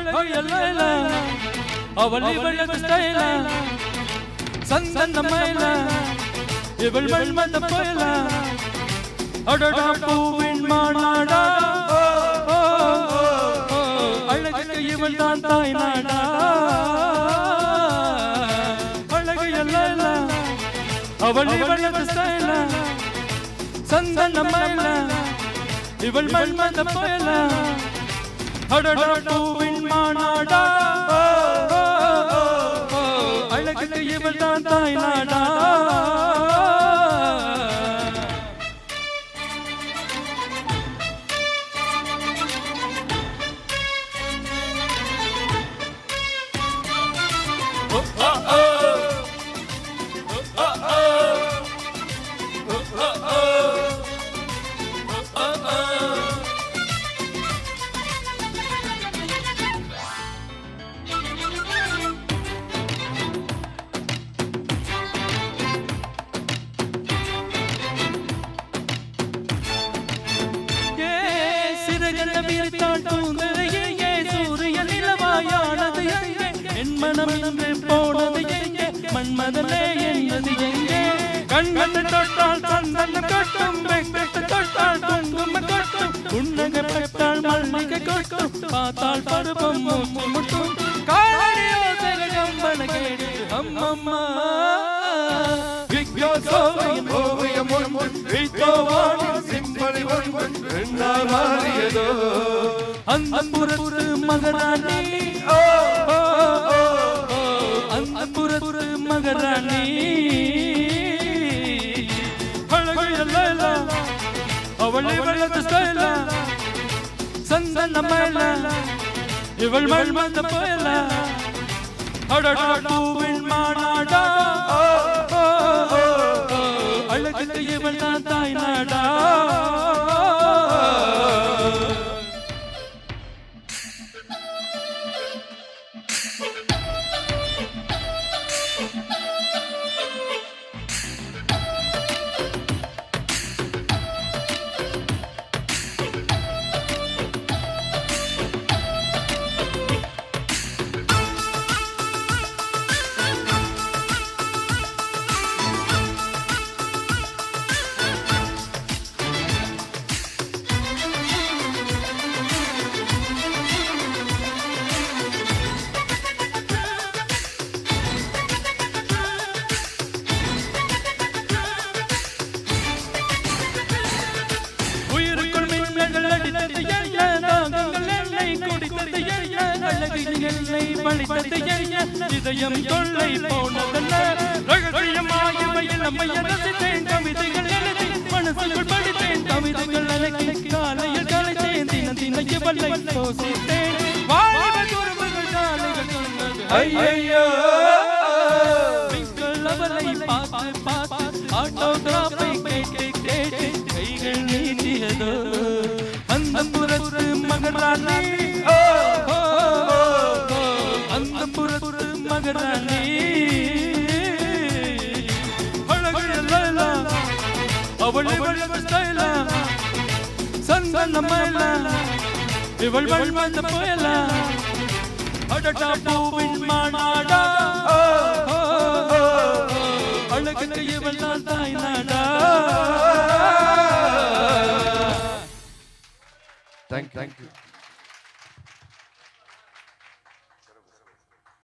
அழகியல்ல அவள் இவள் ஸ்டைல சந்தன மயில இவள் மண்மந்த புயல அடடா பூவின் மாநாடா அழகுக்கு இவள் தான் தாய் நாடா அழகியல்ல அவள் இவள் ஸ்டைல சந்தன மயில இவள் மண்மந்த புயல அடடா பூவின் மாநாடா அழகுக்கு இவள் தான் தாய் நாடா மன்மதனே என்னது எங்கே கண்கள் தொட்டால் சந்தன கொட்டும் வெங்கட்டு தொட்டால் குங்கும கொட்டும் உன்னக பட்டால் மல்லிகை கொட்டும் பார்த்தால் பருவம் முட்டும் காலடியோ கம்பன கேடு அம்மம்மா விக்யோ சோவையின் ஓவியம் ஒன்று வித்தோவானின் சிம்பளி ஒன்று என்னால் மாறியதோ அந்த புறத்து மகராணி புறத்து மகராணி அழகியல்ல அவள் இவளது ஸ்டைல சந்தன மயில இவள் மண்மந்த புயல அடடா பூவின் மாநாடா அழகுக்கு இவள் தான் தாய் நாடா இதயம் கொள்ளை போனதல்ல ரகசியமாயவையில் நம்மை ரசித்தேன் கவிதைகள் எழுதி மனசுக்குள் படித்தேன் கவிதைகள் அழகி காலையில் கலைத்தேன் தினம் தினம் இவளை யோசித்தேன் வாழ்வ குறும்புகள் காலைகள் சொன்னது ஐயோ அவளை பார்த்து பார்த்து ஆட்டோகிராஃபை கேட்டு கைகள் நீட்டியதோ அந்த புறத்து மகராணி புறத்து மகராணி அழகியல்ல அவள் இவள் ஸ்டைல சந்தன மயில இவள் மண்மந்த புயல அடடா பூவின் மாநாடா அழகுக்கு இவள் தான் தாய் நாடா